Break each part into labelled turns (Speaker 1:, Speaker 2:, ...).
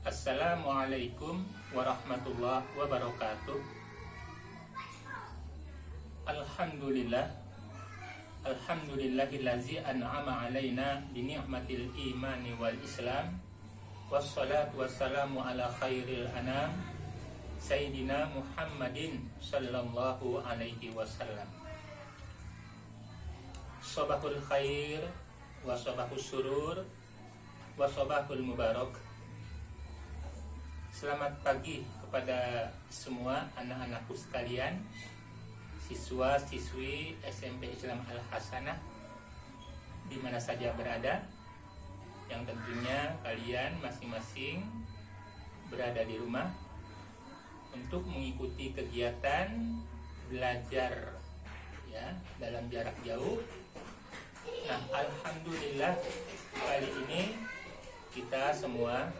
Speaker 1: Assalamualaikum warahmatullahi wabarakatuh. Alhamdulillah. Alhamdulillahillazi an'ama alaina bi ni'matil imani wal islam. Wassalatu wassalamu ala khairil anam Sayyidina Muhammadin sallallahu alaihi wasallam. Sabahul khair wa sabahus surur wa sabahul mubarak. Selamat pagi kepada semua anak-anakku sekalian, siswa-siswi SMP Islam Al-Hasanah di mana saja berada, yang tentunya kalian masing-masing berada di rumah untuk mengikuti kegiatan belajar ya dalam jarak jauh. Nah, alhamdulillah kali ini kita semua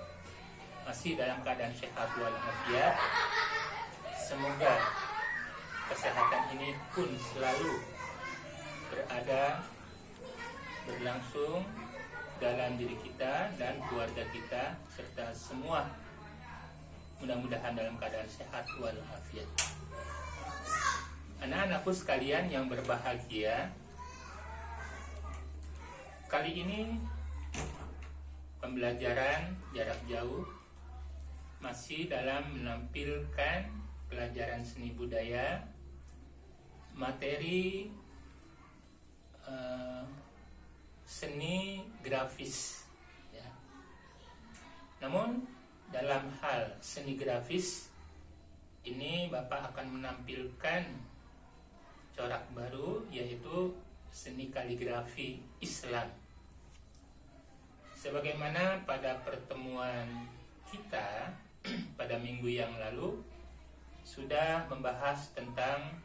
Speaker 1: masih dalam keadaan sehat walafiat. Semoga kesehatan ini pun selalu berlangsung dalam diri kita dan keluarga kita, serta semua mudah-mudahan dalam keadaan sehat walafiat. Anak-anakku sekalian yang berbahagia, kali ini pembelajaran jarak jauh masih dalam menampilkan pelajaran seni budaya, materi seni grafis ya. Namun dalam hal seni grafis ini Bapak akan menampilkan corak baru, yaitu seni kaligrafi Islam. Sebagaimana pada pertemuan kita pada minggu yang lalu sudah membahas tentang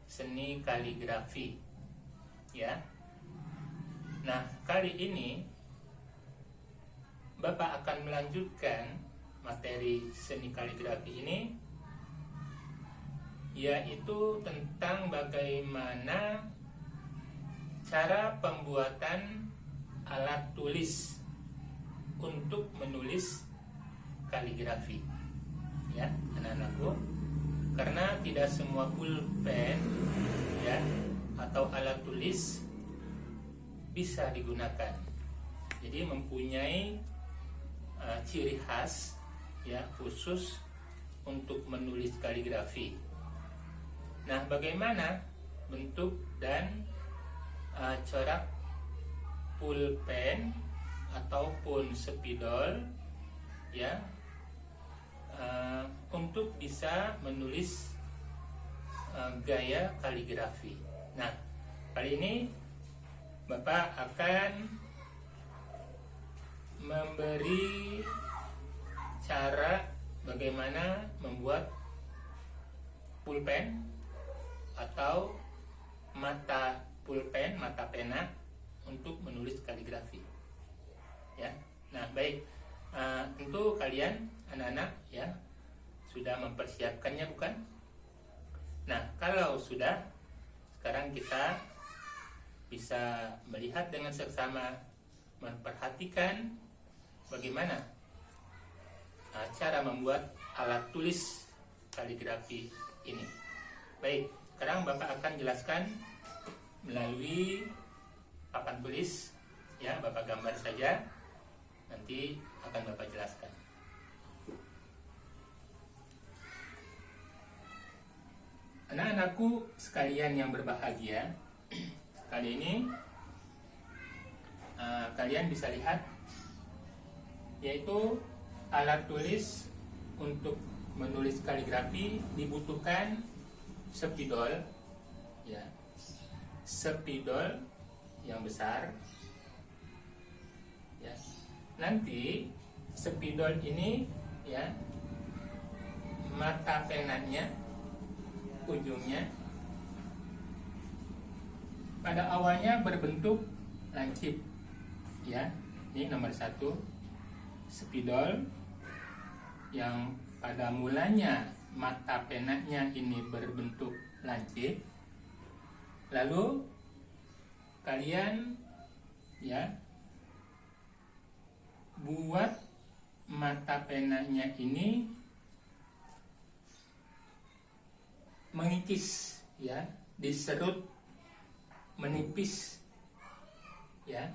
Speaker 1: seni kaligrafi ya. Nah, kali ini Bapak akan melanjutkan materi seni kaligrafi ini, yaitu tentang bagaimana cara pembuatan alat tulis untuk menulis kaligrafi ya anak-anakku, karena tidak semua pulpen ya atau alat tulis bisa digunakan. Jadi mempunyai ciri khas ya khusus untuk menulis kaligrafi. Nah, bagaimana bentuk dan corak pulpen ataupun spidol ya untuk bisa menulis gaya kaligrafi. Nah, kali ini Bapak akan memberi cara bagaimana membuat pulpen atau mata pulpen, mata pena untuk menulis kaligrafi ya. Nah, baik, tentu kalian anak-anak ya sudah mempersiapkannya, bukan? Nah, kalau sudah, sekarang kita bisa melihat dengan seksama, memperhatikan bagaimana cara membuat alat tulis kaligrafi ini. Baik, sekarang Bapak akan jelaskan melalui papan tulis ya. Bapak gambar saja, nanti akan Bapak jelaskan. Anak-anakku sekalian yang berbahagia, kali ini kalian bisa lihat, yaitu alat tulis untuk menulis kaligrafi dibutuhkan spidol ya, spidol yang besar ya. Nanti spidol ini ya, mata penanya, ujungnya pada awalnya berbentuk lancip ya. Ini nomor 1, spidol yang pada mulanya mata penanya ini berbentuk lancip. Lalu kalian ya buat mata penanya ini mengikis, ya, diserut, menipis, ya,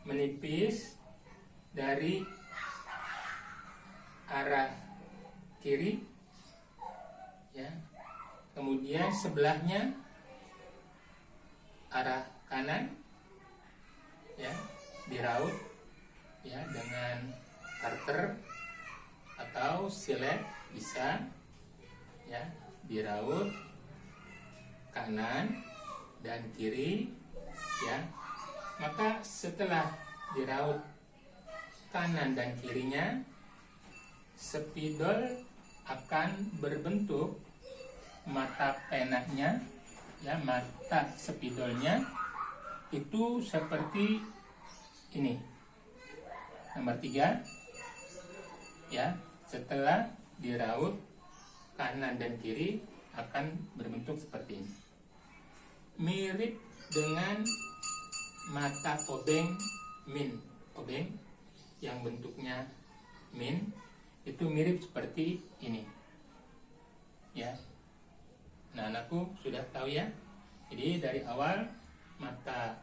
Speaker 1: menipis dari arah kiri, ya, kemudian sebelahnya arah kanan, ya, diraut, ya, dengan karter atau silet bisa, ya, diraut kanan dan kiri, ya. Maka setelah diraut kanan dan kirinya, spidol akan berbentuk mata penanya, ya, mata spidolnya itu seperti ini. Nomor 3, ya, setelah diraut kanan dan kiri akan berbentuk seperti ini. Mirip dengan mata obeng min. Obeng yang bentuknya min itu mirip seperti ini, ya. Nah, anakku sudah tahu, ya. Jadi dari awal mata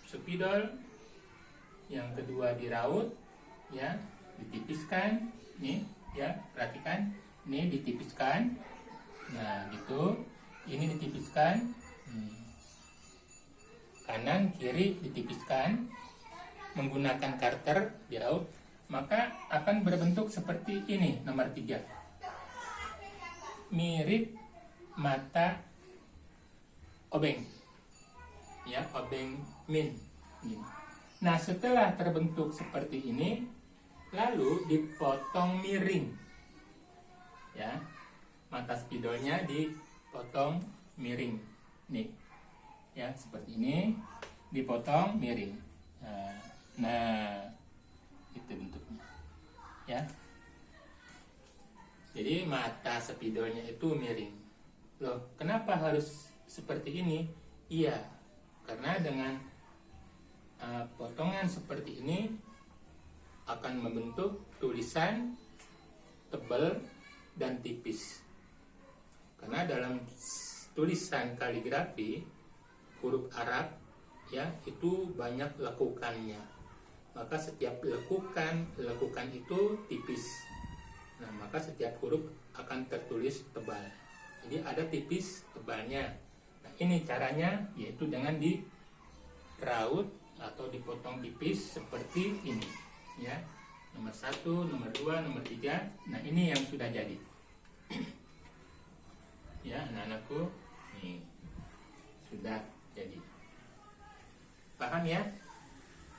Speaker 1: spidol, yang kedua diraut, ya, ditipiskan, nih, ya, perhatikan, ini ditipiskan, nah, gitu, ini ditipiskan, kanan kiri ditipiskan menggunakan karter, diraut, maka akan berbentuk seperti ini. Nomor 3, mirip mata obeng, ya, obeng min. Nah, setelah terbentuk seperti ini, lalu dipotong miring, ya, mata spidolnya dipotong miring, nih, ya, seperti ini, dipotong miring. Nah, itu bentuknya, ya. Jadi mata spidolnya itu miring. Loh, kenapa harus seperti ini? Iya, karena dengan potongan seperti ini akan membentuk tulisan tebal dan tipis. Karena dalam tulisan kaligrafi huruf Arab, ya, itu banyak lekukannya. Maka setiap lekukan itu tipis. Nah, maka setiap huruf akan tertulis tebal. Jadi ada tipis, tebalnya. Nah, ini caranya, yaitu dengan diraut atau dipotong tipis seperti ini, ya. Nomor 1, nomor 2, nomor 3. Nah, ini yang sudah jadi. Ya, anak-anakku, nih, sudah jadi. Paham, ya?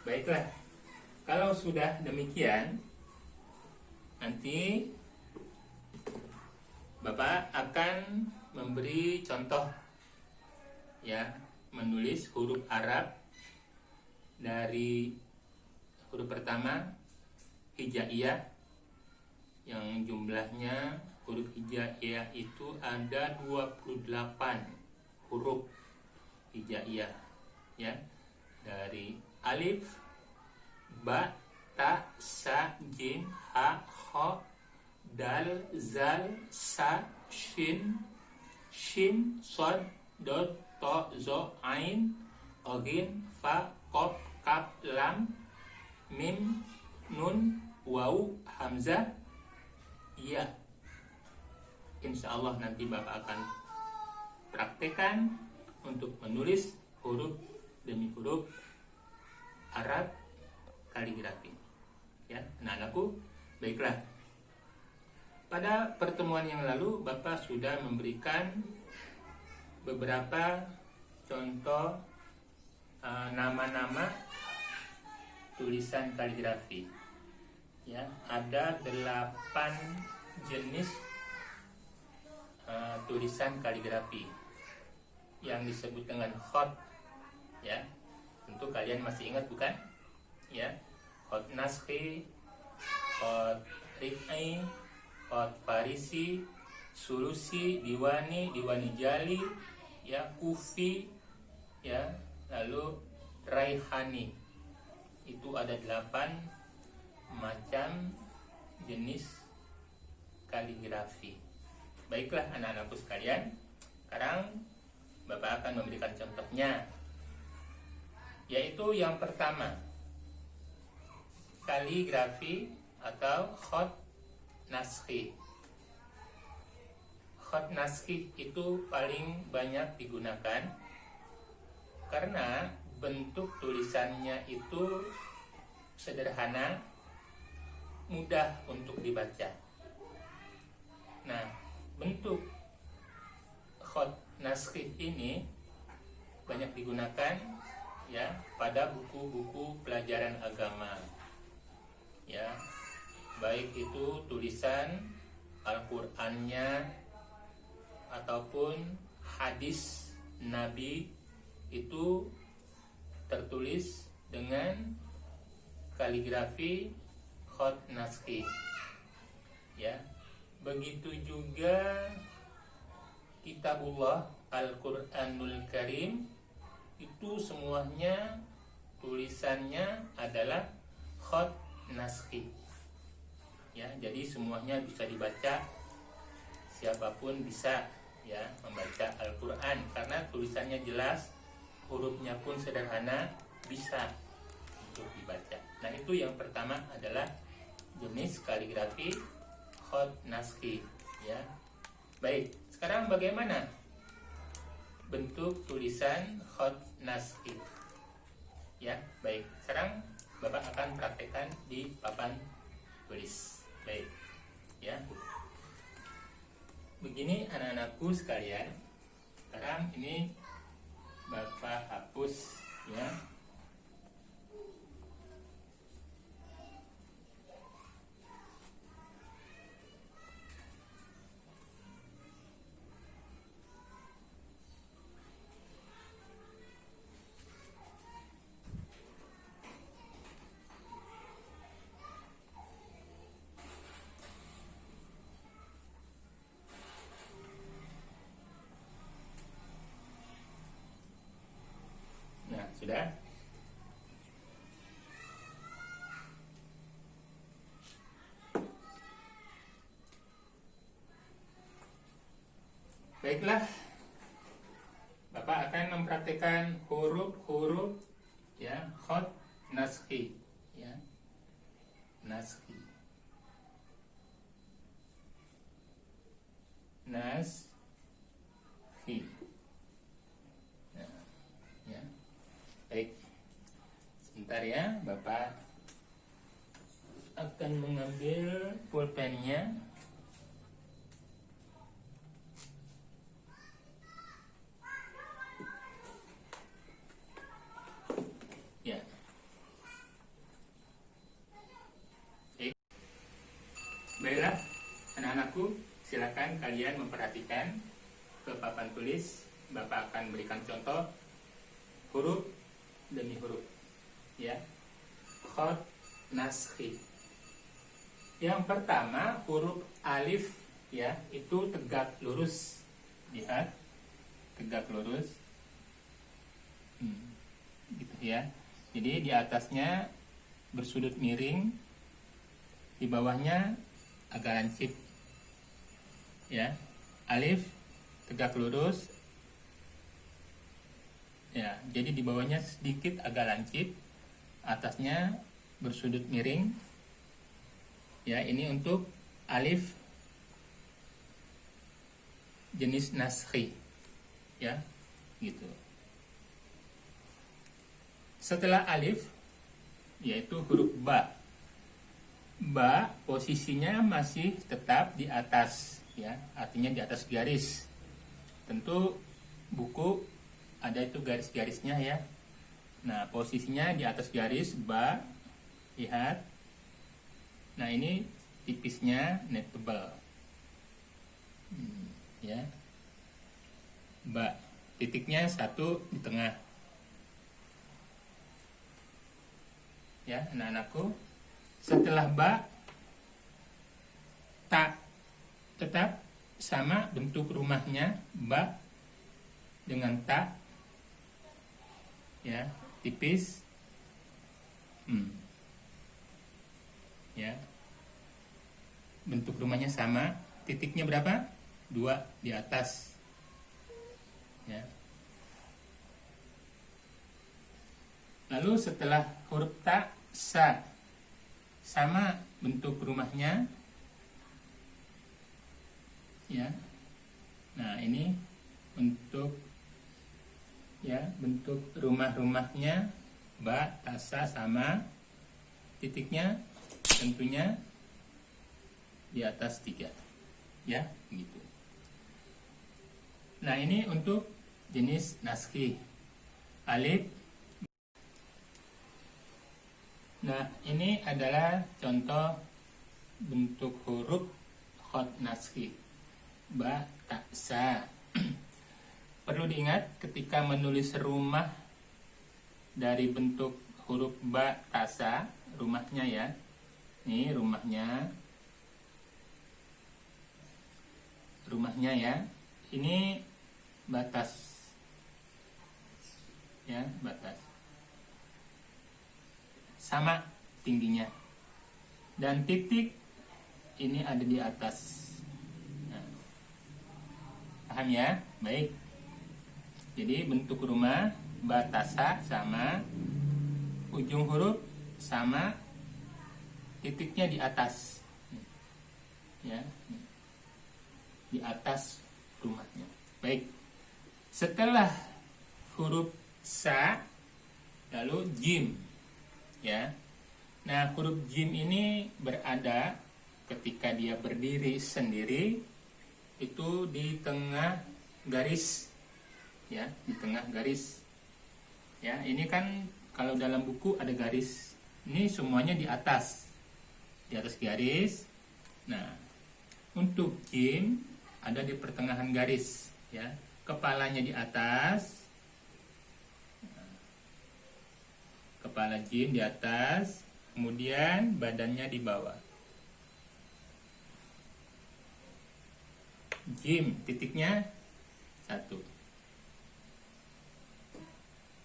Speaker 1: Baiklah. Kalau sudah demikian, nanti Bapak akan memberi contoh, ya, menulis huruf Arab dari huruf pertama hijaiyah, yang jumlahnya huruf hijaiyah itu ada 28 huruf hijaiyah, ya, dari alif, ba, ta, sa, jim, ha, kha, dal, zal, sa, shin, sod, dot, to, zo, ain, ogin, fa, qaf, kaf, lam, mim, nun, waw, hamzah, ya. Insya Allah nanti Bapak akan praktekkan untuk menulis huruf demi huruf Arab kaligrafi, ya, anak-anakku. Baiklah, pada pertemuan yang lalu Bapak sudah memberikan beberapa contoh nama-nama tulisan kaligrafi, ya. Ada 8 jenis tulisan kaligrafi yang disebut dengan khot, ya. Tentu kalian masih ingat, bukan? Ya, khot naskhi, khot rif'i, khot farisi, sulusi, diwani, diwani jali, ya, kufi, ya, lalu raihani. Itu ada 8 macam jenis kaligrafi. Baiklah anak-anakku sekalian, sekarang Bapak akan memberikan contohnya, yaitu yang pertama, kaligrafi atau khot naskhi. Khot naskhi itu paling banyak digunakan karena bentuk tulisannya itu sederhana, mudah untuk dibaca. Nah, bentuk khot naskhi ini banyak digunakan ya pada buku-buku pelajaran agama. Ya, baik itu tulisan Al-Qur'annya ataupun hadis Nabi itu tertulis dengan kaligrafi khot naskhi. Ya, begitu juga Kitabullah Al-Qur'anul Karim itu semuanya tulisannya adalah khot naskhi. Ya, jadi semuanya bisa dibaca, siapapun bisa ya membaca Al-Qur'an karena tulisannya jelas, hurufnya pun sederhana, bisa untuk dibaca. Nah, itu yang pertama adalah jenis kaligrafi khot naskhi ya. Baik, sekarang bagaimana bentuk tulisan khot naskhi? Ya, baik. Sekarang Bapak akan praktekkan di papan tulis. Baik. Ya. Begini anak-anakku sekalian. Sekarang ini Bapak hapus ya. Nah, sudah. Baiklah, Bapak akan mempraktikkan huruf-huruf ya khot naskhi ya. Naskhi. Naskhi. Nah, ya. Baik. Sebentar ya, Bapak akan mengambil pulpennya. Ya. Baik. Baiklah, anak-anakku, silakan kalian memperhatikan ke papan tulis. Bapak akan berikan contoh huruf demi huruf. Ya. Khot naskhi. Yang pertama huruf alif ya, itu tegak lurus. Lihat, tegak lurus. Gitu ya. Jadi di atasnya bersudut miring, di bawahnya agak lancip. Ya, alif tegak lurus. Ya, jadi di bawahnya sedikit agak lancip, atasnya bersudut miring. Ya, ini untuk alif jenis naskhi. Ya, gitu. Setelah alif yaitu huruf ba. Ba posisinya masih tetap di atas ya, artinya di atas garis. Tentu buku ada itu garis-garisnya ya. Nah, posisinya di atas garis ba. Lihat. Nah, ini tipisnya net tebal. Ya. Ba. Titiknya satu di tengah. Ya, anak-anakku, setelah ba, ta tetap sama bentuk rumahnya, ba dengan ta, ya, tipis. ya. Bentuk rumahnya sama, titiknya berapa? 2 di atas, ya. Lalu setelah huruf ta, sa, sama bentuk rumahnya, ya. Nah, ini untuk, ya, bentuk rumah-rumahnya ba, ta, sa sama, titiknya tentunya di atas 3, ya, gitu. Nah, ini untuk jenis naskih alif. Nah, ini adalah contoh bentuk huruf khot naskih ba, ta, sa. Perlu diingat ketika menulis rumah dari bentuk huruf ba, ta, sa, rumahnya, ya. Ini rumahnya, ya. Ini batas, ya, batas sama tingginya, dan titik ini ada di atas. Nah, paham ya? Baik. Jadi bentuk rumah batasa sama, ujung huruf sama, titiknya di atas, ya, di atas rumahnya. Baik. Setelah huruf sa, lalu jim, ya. Nah, huruf jim ini berada ketika dia berdiri sendiri itu di tengah garis, ya, di tengah garis. Ya, ini kan kalau dalam buku ada garis. Ini semuanya di atas garis. Nah, untuk jim ada di pertengahan garis, ya. Kepalanya di atas, kepala jim di atas, kemudian badannya di bawah. Jim titiknya 1.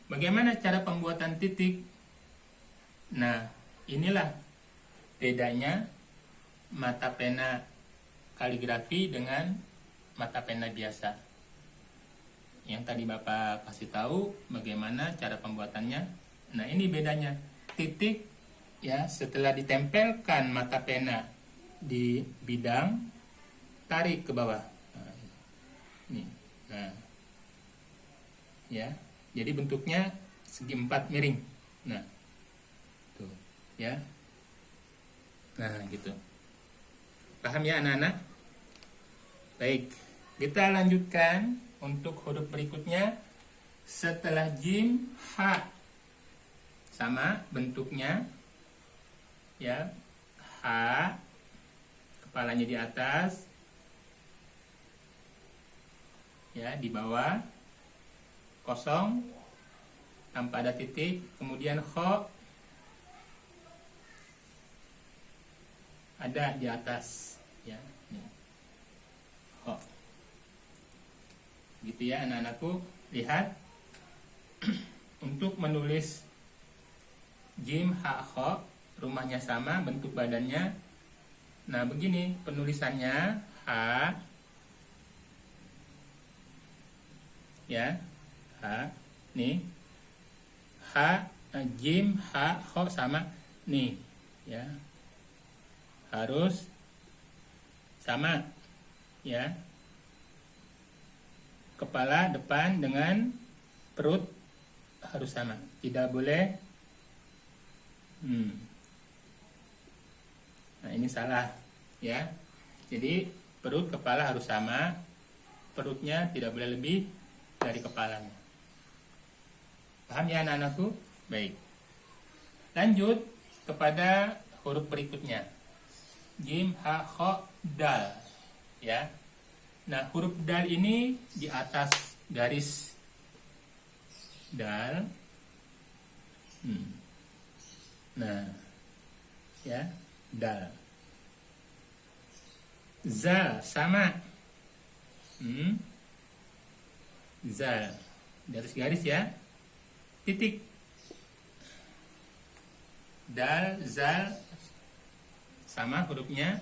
Speaker 1: Bagaimana cara pembuatan titik? Nah, inilah bedanya mata pena kaligrafi dengan mata pena biasa. Yang tadi Bapak kasih tahu bagaimana cara pembuatannya. Nah, ini bedanya. Titik, ya, setelah ditempelkan mata pena di bidang, tarik ke bawah. Nah, ini. Nah, ya. Jadi bentuknya segi 4 miring. Nah, tuh, ya. Nah, gitu. Paham ya anak-anak? Baik, kita lanjutkan untuk huruf berikutnya. Setelah jim, ha, sama bentuknya, ya, ha, kepalanya di atas, ya, di bawah kosong tanpa ada titik. Kemudian kho ada di atas, ya, nih. Kho, gitu ya anak-anakku. Lihat. Untuk menulis jim, ha, kho, rumahnya sama, bentuk badannya. Nah, begini penulisannya. Ha, ya, ha, nih, ha, jim, ha, kho sama, nih, ya, harus sama, ya. Kepala depan dengan perut harus sama, tidak boleh. Nah, ini salah, ya. Jadi perut kepala harus sama, perutnya tidak boleh lebih dari kepalanya. Paham ya anak-anakku? Baik. Lanjut kepada huruf berikutnya. Jim, ha, kho, dal, ya. Nah, huruf dal ini di atas garis dal. Nah, ya, dal. Zal sama. Zal di atas garis, ya. Titik. Dal, zal, sama hurufnya.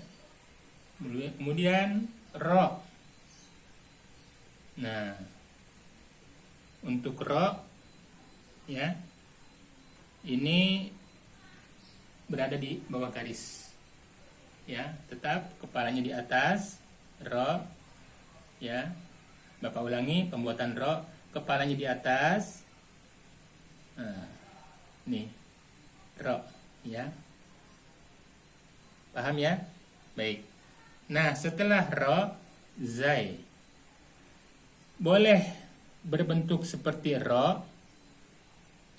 Speaker 1: Kemudian ro. Nah, untuk ro ya, ini berada di bawah garis. Ya, tetap kepalanya di atas, ro ya. Bapak ulangi pembuatan ro, kepalanya di atas. Nah, nih ro ya. Paham ya? Baik. Nah, setelah ro, zai. Boleh berbentuk seperti ro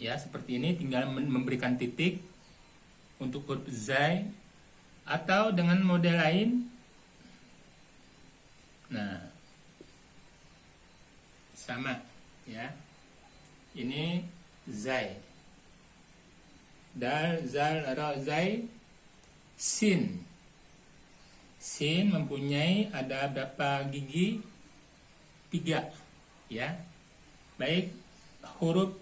Speaker 1: ya, seperti ini, tinggal memberikan titik untuk huruf zai, atau dengan model lain. Nah, sama ya. Ini zai. Dal, zal, ra, zai. Sin. Sin mempunyai ada berapa gigi? 3 ya. Baik, huruf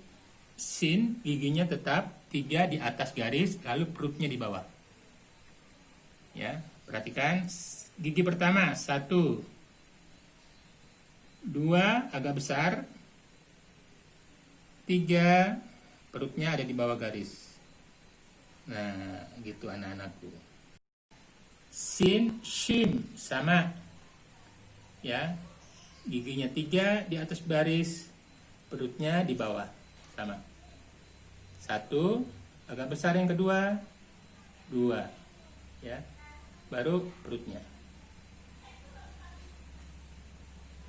Speaker 1: sin giginya tetap 3 di atas garis, lalu perutnya di bawah. Ya, perhatikan gigi pertama 1, 2 agak besar, 3 perutnya ada di bawah garis. Nah, gitu anak-anakku. Sin, shim sama ya, giginya 3 di atas baris, perutnya di bawah, sama. 1 agak besar, yang kedua 2 ya, baru perutnya.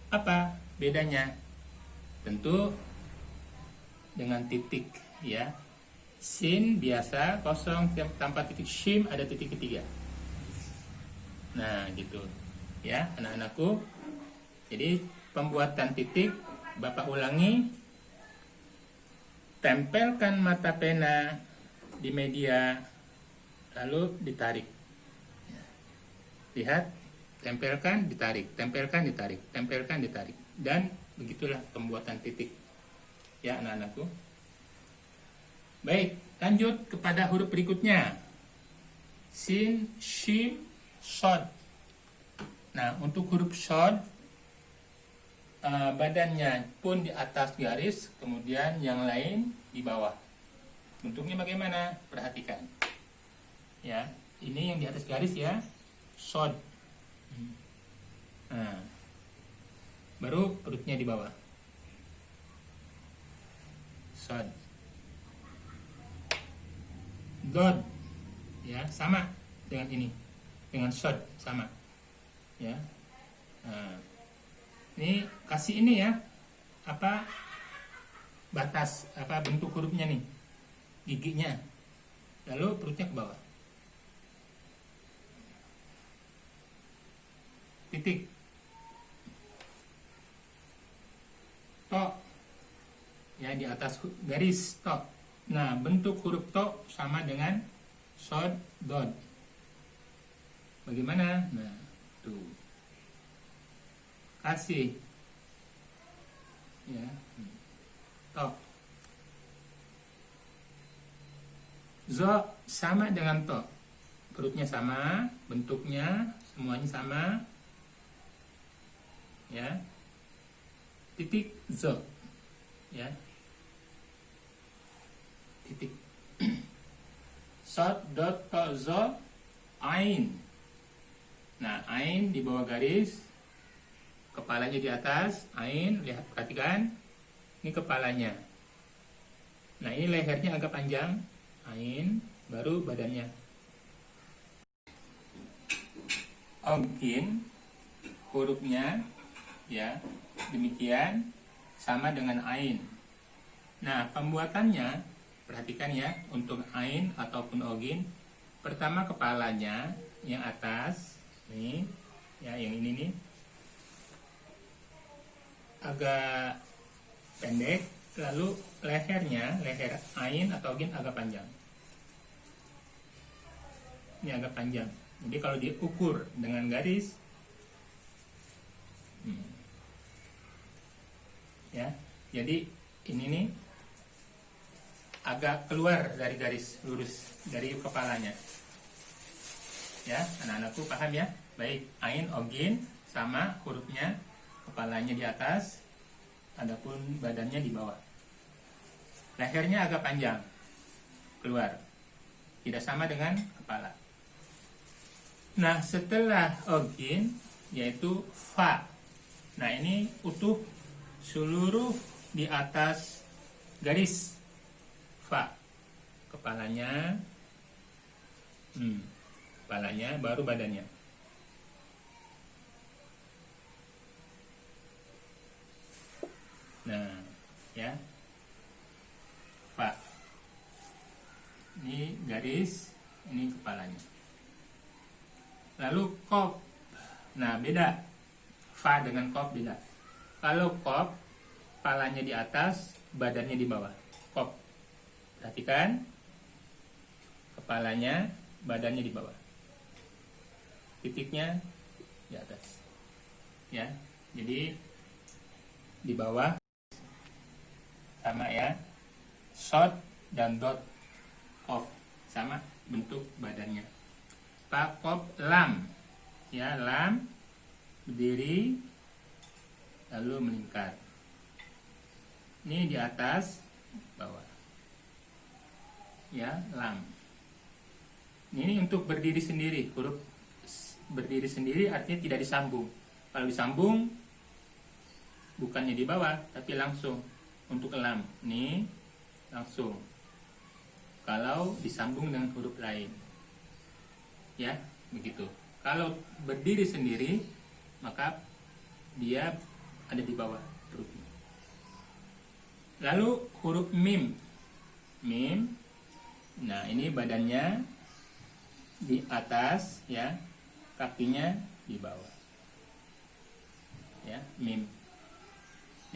Speaker 1: Apa bedanya? Tentu dengan titik ya. Sin biasa kosong tanpa titik, shim ada titik ketiga. Nah, gitu ya anak-anakku. Jadi pembuatan titik Bapak ulangi. Tempelkan mata pena di media, lalu ditarik. Lihat, tempelkan, ditarik, tempelkan, ditarik, tempelkan, ditarik. Dan begitulah pembuatan titik ya anak-anakku. Baik, lanjut kepada huruf berikutnya. Sin, shim, shod. Nah, untuk huruf shod, badannya pun di atas garis, kemudian yang lain di bawah. Bentuknya bagaimana? Perhatikan. Ya, ini yang di atas garis ya, shod. Nah, baru perutnya di bawah. Shod. Dod. Ya, sama dengan ini. Dengan shod sama. Ya. Nah, ini kasih ini ya, apa batas, apa bentuk hurufnya nih, giginya, lalu perutnya ke bawah, titik. To ya, di atas garis to. Nah, bentuk huruf to sama dengan shod, dod. Bagaimana? Nah, tuh. Kasih ya, to. Zo sama dengan to, perutnya sama, bentuknya semuanya sama ya. Titik zo ya, titik. Shod, dot, to, zo, ain. Nah, ain di bawah garis, kepalanya di atas, ain, lihat, perhatikan. Ini kepalanya. Nah, ini lehernya agak panjang, ain, baru badannya. Ogin, hurufnya, ya, demikian, sama dengan ain. Nah, pembuatannya, perhatikan ya, untuk ain ataupun ogin, pertama kepalanya, yang atas, nih, ya, yang ini nih, agak pendek, lalu lehernya, leher ain atau ogin agak panjang. Ini agak panjang. Jadi kalau diukur dengan garis, ya, jadi ini nih agak keluar dari garis lurus dari kepalanya. Ya, anak-anakku paham ya? Baik, ain ogin sama hurufnya, kepalanya di atas, adapun badannya di bawah. Lehernya agak panjang, keluar, tidak sama dengan kepala. Nah, setelah ogin yaitu fa. Nah, ini utuh seluruh di atas garis fa. Kepalanya, kepalanya baru badannya. Nah, ya, fa. Ini garis, ini kepalanya. Lalu qaf. Nah, beda. Fa dengan qaf beda. Kalau qaf, kepalanya di atas, badannya di bawah. Qaf. Perhatikan. Kepalanya, badannya di bawah. Titiknya di atas. Ya. Jadi di bawah sama ya. Shod dan dot. Qaf sama bentuk badannya. Qaf lam. Ya, lam berdiri lalu melingkar. Ini di atas, bawah. Ya, lam. Ini untuk berdiri sendiri. Huruf berdiri sendiri artinya tidak disambung. Kalau disambung bukannya di bawah tapi langsung. Untuk lam ini langsung. Kalau disambung dengan huruf lain, ya begitu. Kalau berdiri sendiri maka dia ada di bawah hurufnya. Lalu huruf mim. Mim. Nah, ini badannya di atas, ya, kakinya di bawah. Ya, mim.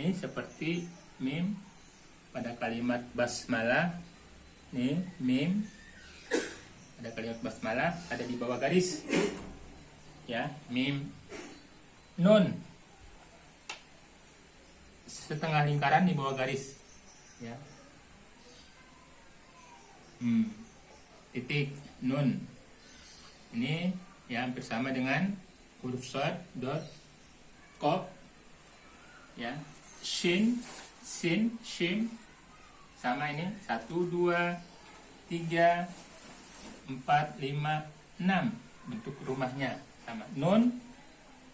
Speaker 1: Ini seperti mim pada kalimat basmalah. Nih, mim. Ada kalimat basmalah ada di bawah garis. Ya, mim. Nun. Setengah lingkaran di bawah garis. Ya. Titik nun. Ini ya hampir sama dengan huruf shad, dot, qaf. Ya. Shin, sin, shim. Sama ini 1, 2, 3, 4, 5, 6 bentuk rumahnya sama. Nun,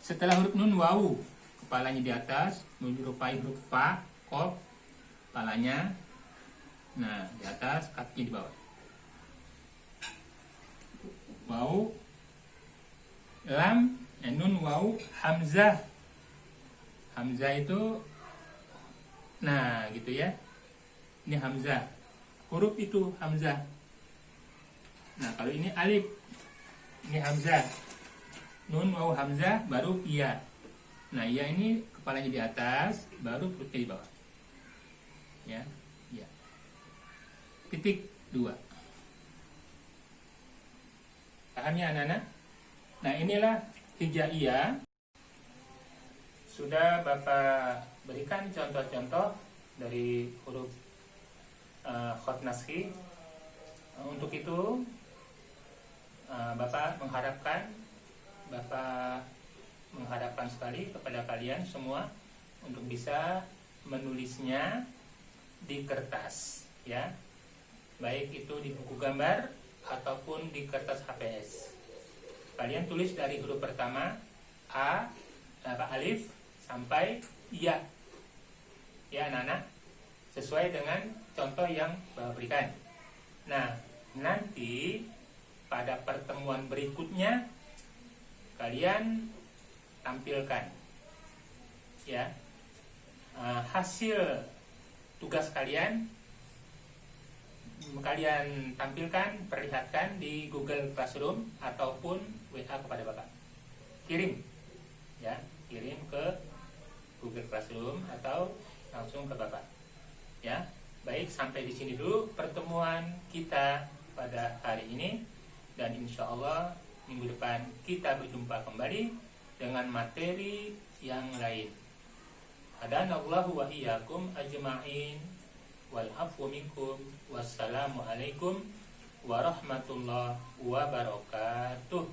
Speaker 1: setelah huruf nun wawu, kepalanya di atas, menyerupai huruf fa, qaf, kepalanya, nah di atas, kakinya di bawah. Wawu, lam, nun wawu, hamzah. Hamzah itu, nah gitu ya. Ini hamzah. Huruf itu hamzah. Nah, kalau ini alif. Ini hamzah. Nun wawu hamzah baru iya. Nah, iya ini kepalanya di atas, baru perutnya di bawah. Ya, ya. Titik 2. Paham ya anak-anak? Nah, inilah hijaiyah. Sudah Bapak berikan contoh-contoh dari huruf khot naskhi. Untuk itu Bapak mengharapkan sekali kepada kalian semua untuk bisa menulisnya di kertas, ya, baik itu di buku gambar ataupun di kertas HPS. Kalian tulis dari huruf pertama alif sampai ya, ya anak-anak, sesuai dengan contoh yang Bapak berikan. Nah, nanti pada pertemuan berikutnya kalian tampilkan, ya, hasil tugas kalian tampilkan, perlihatkan di Google Classroom ataupun WA kepada Bapak. Kirim, ya, kirim ke Google Classroom atau langsung ke Bapak. Ya, baik, sampai di sini dulu pertemuan kita pada hari ini, dan insya Allah minggu depan kita berjumpa kembali dengan materi yang lain. Hadanallahu wa iyyakum ajma'in wal afwu minkum. Wassalamualaikum warahmatullahi wabarakatuh.